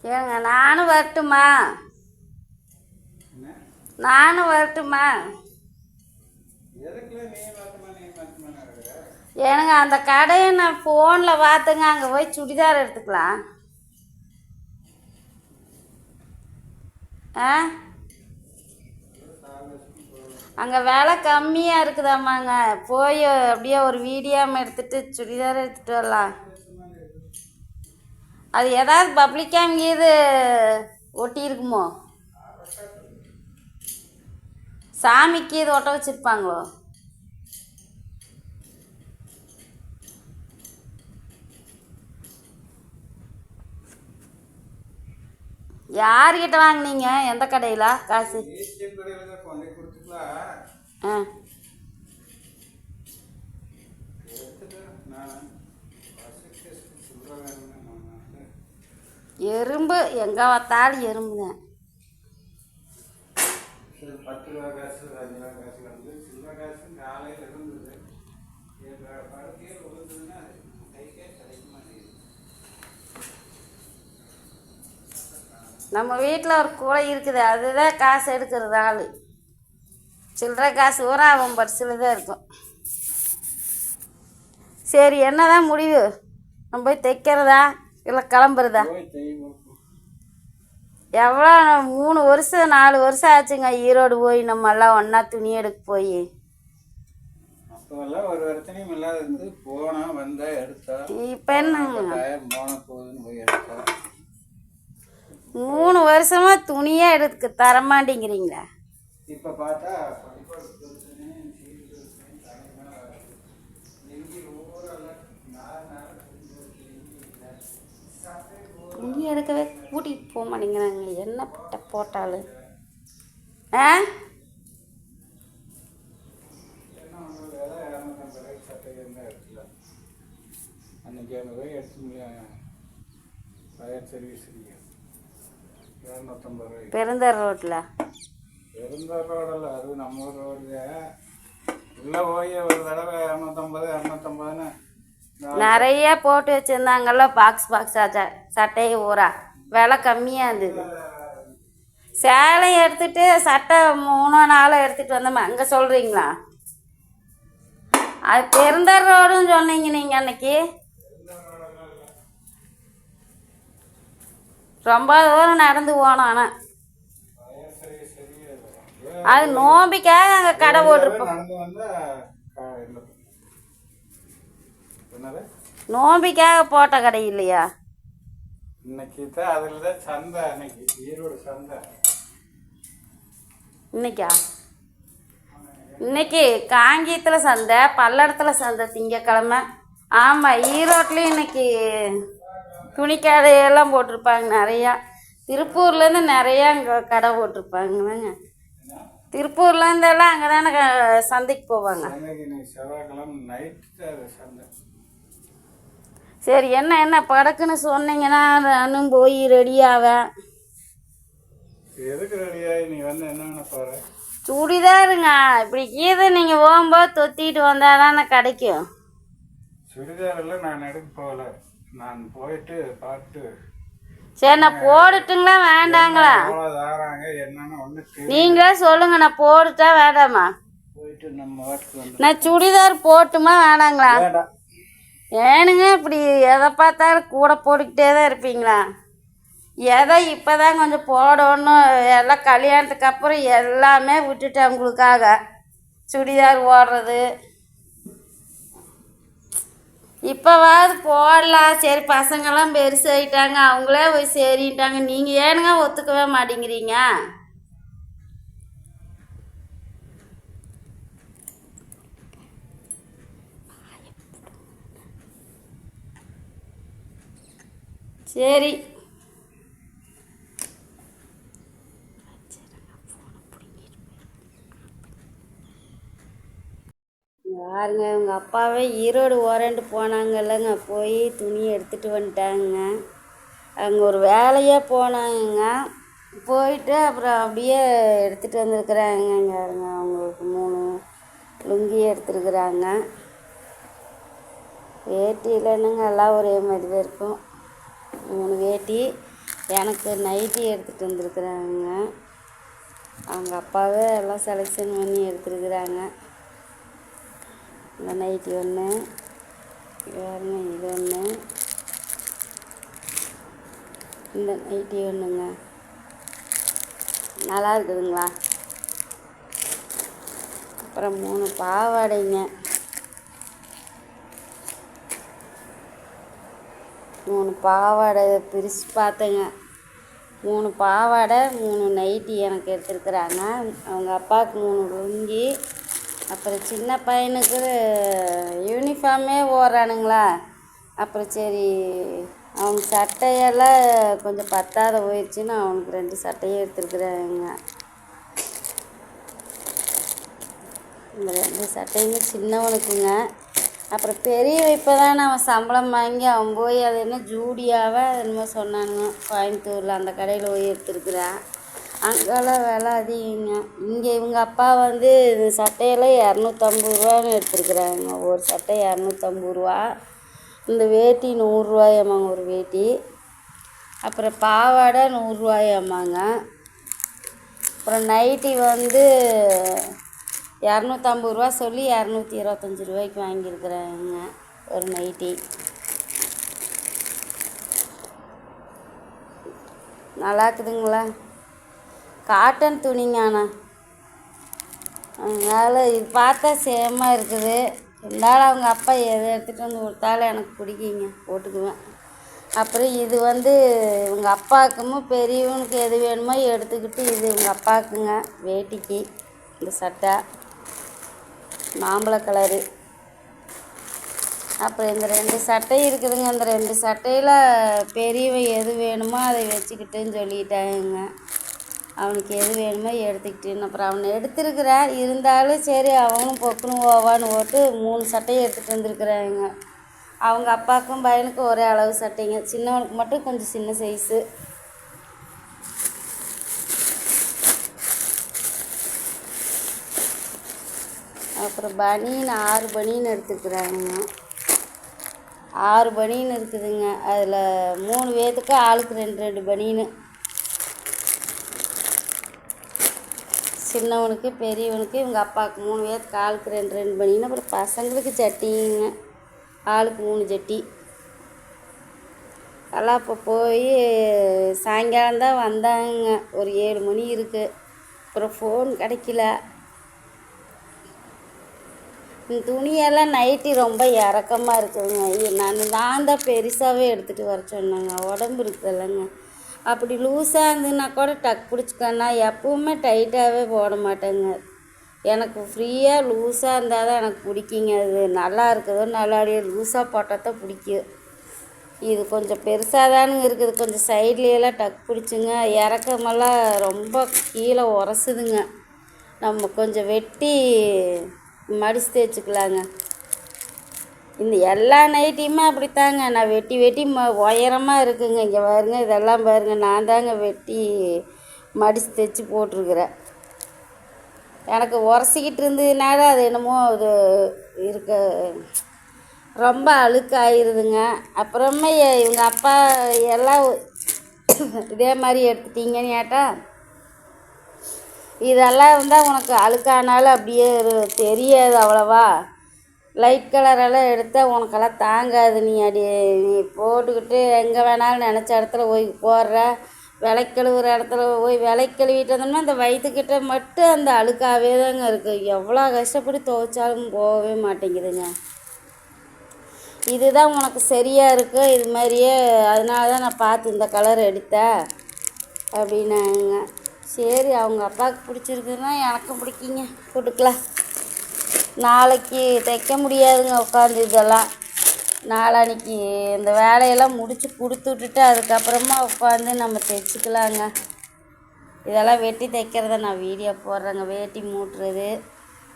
ஏங்க நானும் வரட்டுமா? நானும் வரட்டுமா? ஏனுங்க அந்த கடையை நான் ஃபோனில் பார்த்துங்க, அங்கே போய் சுடிதார் எடுத்துக்கலாம். ஆ, அங்கே விலை கம்மியாக இருக்குதாம்மாங்க. போய் அப்படியே ஒரு வீடியோம் எடுத்துகிட்டு சுடிதார் எடுத்துகிட்டு வரலாம். அது ஏதாவது பப்ளிக்காக இது ஒட்டி இருக்குமோ? சாமிக்கு இது ஒட்ட வச்சுருப்பாங்களோ? யார்கிட்ட வாங்கினீங்க? எந்த கடையில் காசு? ஆ, எறும்பு எங்கே பார்த்தாலும் எறும்பு தான். நம்ம வீட்டில் ஒரு கூடை இருக்குது, அதுதான் காசு எடுக்கிறது ஆள். சில்லற காசு பூரா அவன் பர்ஸில் தான் இருக்கும். சரி, என்ன தான் முடிவு? நம்ம போய் தைக்கிறதா இல்லை கிளம்புறதா? எவ்வளோ 3 வருஷம் 4 வருஷம் ஆச்சுங்க ஈரோடு போய் நம்ம எல்லாம் ஒன்றா துணி எடுக்க போய். அப்போல்லாம் ஒரு பிரச்சனையும் இல்லாத இருந்து போனால் வந்தால் எடுத்தா. இப்போ என்னங்க போனால் போகுதுன்னு போய் எடுத்தா. 3 வருஷமாக துணியே எடுக்க தரமாட்டேங்கிறீங்களா? இப்போ பார்த்தா துணி எடுக்கவே கூட்டிகிட்டு போக மாட்டேங்கிறாங்க. என்ன பட்ட போட்டாலும் ஆ, அன்றைக்கி அந்த போய் எடுத்து ஃபயர் சர்வீஸ் 250 ரூபாய். பெருந்தர் ரோட்டில்? பெருந்தர் ரோடில் அது நம்ம ஊர் ரோடு. உள்ளே போய் ஒரு தடவை 250 250ன்னு நிறைய போட்டு வச்சுருந்தாங்கல்ல, பாக்ஸாக சட்டையை ஊரா விலை கம்மியாக இருந்தது. சேலை எடுத்துகிட்டு சட்டை 3 4 எடுத்துகிட்டு வந்தோம். அங்கே சொல்கிறீங்களா? அது பெருந்தர் ரோடுன்னு சொன்னீங்க நீங்கள் அன்னைக்கு. ரொம்ப தூரம் நடந்து போனோம். ஆனால் அது நோம்பிக்காக அங்கே கடை போட்டிருப்போம். நோம்பிக்காக போட்ட கடை இல்லையா? இன்னைக்கு தான் அதில் தான் சந்தை. அன்னைக்கு ஈரோடு சந்தை. இன்னைக்கா? இன்னைக்கு காங்கியத்தில் சந்தை, பல்லடத்தில் சந்தை திங்கக்கிழமை. ஆமாம், ஈரோட்லேயும் இன்னைக்கு துணிக்கடையெல்லாம் போட்டிருப்பாங்க நிறையா. திருப்பூர்லேருந்து நிறையா அங்கே கடை போட்டிருப்பாங்கங்க. திருப்பூர்லேருந்தெல்லாம் அங்கே தானே சந்தைக்கு போவாங்க. செவ்வாய்க்கிழமை நைட்டு சந்தை. சரி, என்ன படக்குன்னு சொன்னீங்கன்னா நானும் போய் ரெடி ஆவேன். எதுக்கு ரெடியாகி நீ வந்து என்னென்ன பாரு? சுடிதாருங்க. இப்படி கீதை நீங்கள் போகும்போது தொத்திட்டு வந்தால் தானே கிடைக்கும். சுடிதார் எல்லாம் நான் எடுக்க போகல. நான் போயிட்டு பார்த்து. சரி, நான் போட்டுட்டுங்களா வேண்டாங்களா? நீங்களே சொல்லுங்க, நான் போட்டுட்டா வேண்டாமா? போயிட்டு நம்ம வாட்டுக்கு வந்து நான் சுடிதார் போட்டுமா வேணாங்களா? ஏனுங்க இப்படி எதை பார்த்தாலும் கூட போட்டுக்கிட்டே தான் இருப்பீங்களா? எதை இப்போ தான் கொஞ்சம் போடணும், எல்லாம் கல்யாணத்துக்கு அப்புறம் எல்லாமே விட்டுட்டேன் உங்களுக்காக. சுடிதார் ஓடுறது இப்போவாது போடலாம். சரி, பசங்கள்லாம் பெருசாகிட்டாங்க, அவங்களே போய் சரிட்டாங்க. நீங்கள் ஏனுங்க ஒத்துக்கவே மாட்டேங்கிறீங்க? சரி, யாருங்க உங்கள் அப்பாவே ஈரோடு ஓரண்டு போனாங்கல்லங்க, போய் துணி எடுத்துகிட்டு வந்துட்டாங்க. அங்கே ஒரு வேலையாக போனாங்க. போயிட்டு அப்புறம் அப்படியே எடுத்துகிட்டு வந்துருக்குறாங்க. யாருங்க அவங்களுக்கு 3 லுங்கி எடுத்துருக்குறாங்க. வேட்டி இல்லைன்னுங்க, எல்லாம் ஒரே மாதிரி தான் இருக்கும். 3 வேட்டி எனக்கு நைட்டி எடுத்துகிட்டு வந்துருக்குறாங்க. அவங்க அப்பாவே எல்லாம் செலெக்ஷன் பண்ணி எடுத்துருக்குறாங்க. இந்த நைட்டி ஒன்று, வேறுங்க இது ஒன்று, இந்த நைட்டி ஒன்றுங்க. நல்லா இருக்குதுங்களா? அப்புறம் 3 பாவாடைங்க. 3 பாவாடை பிரித்து பார்த்தேங்க. 3 பாவாடை 3 நைட்டி எனக்கு எடுத்துருக்குறாங்க. அவங்க அப்பாவுக்கு 3 லுங்கி. அப்புறம் சின்ன பையனுக்கு யூனிஃபார்மே ஓடுறானுங்களா. அப்புறம் சரி அவங்க சட்டையெல்லாம் கொஞ்சம் பத்தாத போயிடுச்சுன்னு அவனுக்கு 2 சட்டையும் எடுத்துருக்குறாங்க. இந்த 2 சட்டையுமே சின்னவனுக்குங்க. அப்புறம் பெரியவன் இப்போ தான் அவன் சம்பளம் வாங்கி அவன் போய் அது என்ன ஜூடியாவை என்னமோ சொன்னானுங்க, கோயம்புத்தூரில் அந்த கடையில் போய் எடுத்துருக்குறான். அங்கெல்லாம் விலை அதிகங்க. இங்கே இவங்க அப்பா வந்து இது சட்டையெல்லாம் 250 ரூபான்னு எடுத்துருக்குறாங்க. ஒரு சட்டை 250 ரூபா. இந்த வேட்டி 100 ரூபாயாமாங்க ஒரு வேட்டி. அப்புறம் பாவாடை 100 ரூபாயாமாங்க. அப்புறம் நைட்டி வந்து 250 ரூபா சொல்லி 225 ரூபாய்க்கு வாங்கியிருக்கிறாங்க ஒரு நைட்டி. நல்லா இருக்குதுங்களா? காட்டன் துணிங்கண்ணா. அதனால் இது பார்த்தா சேமாக இருக்குது. இருந்தாலும் அவங்க அப்பா எதை எடுத்துகிட்டு வந்து கொடுத்தாலும் எனக்கு பிடிக்குங்க, போட்டுக்குவேன். அப்புறம் இது வந்து இவங்க அப்பாவுக்கும் பெரியவனுக்கு எது வேணுமோ எடுத்துக்கிட்டு இது இவங்க அப்பாவுக்குங்க வேட்டிக்கு இந்த சட்டை மாம்பழ கலரு. அப்புறம் இந்த 2 சட்டை இருக்குதுங்க. இந்த 2 சட்டையில் பெரியவன் எது வேணுமோ அதை வச்சுக்கிட்டுன்னு சொல்லிட்டாங்க. அவனுக்கு எது வேணுமோ எடுத்துக்கிட்டுன்னு. அப்புறம் அவனை எடுத்துருக்குறான். இருந்தாலும் சரி அவனும் பொக்குன்னு ஓவான்னு ஓட்டு 3 சட்டையை எடுத்துகிட்டு வந்துருக்குறாங்க. அவங்க அப்பாவுக்கும் பையனுக்கும் ஒரே அளவு சட்டைங்க. சின்னவனுக்கு மட்டும் கொஞ்சம் சின்ன சைஸு. அப்புறம் பனியன் 6 பனியன் எடுத்துருக்குறாங்க. 6 பனியன் இருக்குதுங்க. அதில் 3 பேத்துக்கு ஆளுக்கு 2 பனியனு. சின்னவனுக்கு பெரியவனுக்கு இவங்க அப்பாவுக்கு 3 பேத்துக்கு ஆளுக்கு 2 பனியன். அப்புறம் பசங்களுக்கு சட்டிங்க, ஆளுக்கு 3 சட்டி. எல்லாம் இப்போ போய் சாயங்காலம் தான் வந்தாங்க. ஒரு 7 மணி இருக்குது. அப்புறம் ஃபோன் கிடைக்கல. இந்த துணியெல்லாம் நைட்டி ரொம்ப இறக்கமாக இருக்குதுங்க. நான் தான் பெருசாகவே எடுத்துகிட்டு வர சொன்னேங்க. உடம்பு இருக்குதுல்லங்க. அப்படி லூஸாக இருந்ததுன்னா கூட டக் பிடிச்சிக்கன்னா. எப்பவுமே டைட்டாகவே போட மாட்டேங்க. எனக்கு ஃப்ரீயாக லூஸாக இருந்தால் தான் எனக்கு பிடிக்குங்க. அது நல்லா இருக்குதோ நல்லா லூஸாக போட்டால் தான் பிடிக்கும். இது கொஞ்சம் பெருசாக தானுங்க இருக்குது. கொஞ்சம் சைட்லையெல்லாம் டக் பிடிச்சுங்க. இறக்கமெல்லாம் ரொம்ப கீழே உரசுதுங்க. நம்ம கொஞ்சம் வெட்டி மடித்து தேய்ச்சிக்கலாங்க. இந்த எல்லா நைட்டியுமே அப்படித்தாங்க. நான் வெட்டி வெட்டி உயரமாக இருக்குங்க. இங்கே பாருங்க, இதெல்லாம் பாருங்கள், நான் தாங்க வெட்டி மடித்து தைச்சி போட்டிருக்கிறேன். எனக்கு உரசிக்கிட்டு இருந்ததுனால அது என்னமோ அது இருக்க ரொம்ப அழுக்காயிருதுங்க. அப்புறமே இவங்க அப்பா எல்லாம் இதே மாதிரி எடுத்துட்டீங்கன்னு கேட்டா, இதெல்லாம் இருந்தால் உனக்கு அழுக்கானாலும் அப்படியே தெரியாது அவ்வளவா. லைட் கலரெல்லாம் எடுத்தால் உனக்கெல்லாம் தாங்காது. நீ போட்டுக்கிட்டு எங்கே வேணாலும் நினச்ச இடத்துல போய் போடுற. விளக்கழுவுற இடத்துல போய் விளக்கழுவிட்டு வந்தோம்னா அந்த வயிற்றுக்கிட்ட மட்டும் அந்த அழுக்காகவே தாங்க இருக்குது. எவ்வளோ கஷ்டப்பட்டு துவைச்சாலும் போகவே மாட்டேங்குதுங்க. இதுதான் உனக்கு சரியாக இருக்குது இது மாதிரியே. அதனால தான் நான் பார்த்து இந்த கலர் எடுத்தேன் அப்படின்னாங்க. சரி, அவங்க அப்பாவுக்கு பிடிச்சிருக்குன்னா எனக்கும் பிடிக்குங்க, போட்டுக்கலாம். நாளைக்கு தைக்க முடியாதுங்க உட்காந்து. இதெல்லாம் நாளான்னைக்கு இந்த வேலையெல்லாம் முடித்து கொடுத்து விட்டுட்டு அதுக்கப்புறமா உட்காந்து நம்ம தைச்சிக்கலாங்க. இதெல்லாம் வெட்டி தைக்கிறத நான் வீடியோ போடுறேங்க. வேட்டி மூட்டுறது,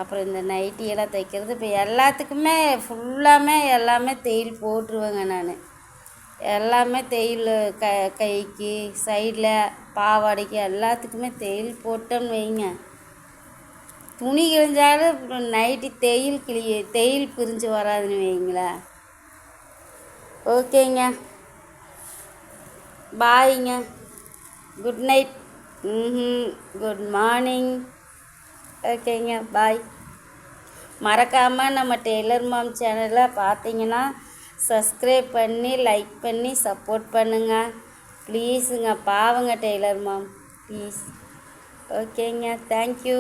அப்புறம் இந்த நைட்டியெல்லாம் தைக்கிறது. இப்போ எல்லாத்துக்குமே ஃபுல்லாமே எல்லாமே தையல் போட்டுருவேங்க நான். எல்லாமே தையல் கைக்கு சைடில் பாவாடைக்கு எல்லாத்துக்குமே தையல் போட்டோன்னு வைங்க. துணி கிழிஞ்சாலும் நைட்டி தையல் பிரிஞ்சு வராதுன்னு வைங்களேன். ஓகேங்க, பாய்ங்க. Good night. Good morning. ஓகேங்க, பாய். மறக்காமல் நம்ம டெய்லர் மாம் சேனலை பார்த்தீங்கன்னா சப்ஸ்கிரைப் பண்ணி லைக் பண்ணி சப்போர்ட் பண்ணுங்கள் ப்ளீஸுங்க. பாவங்க டெய்லர் மாம், ப்ளீஸ். ஓகேங்க, தேங்க்யூ.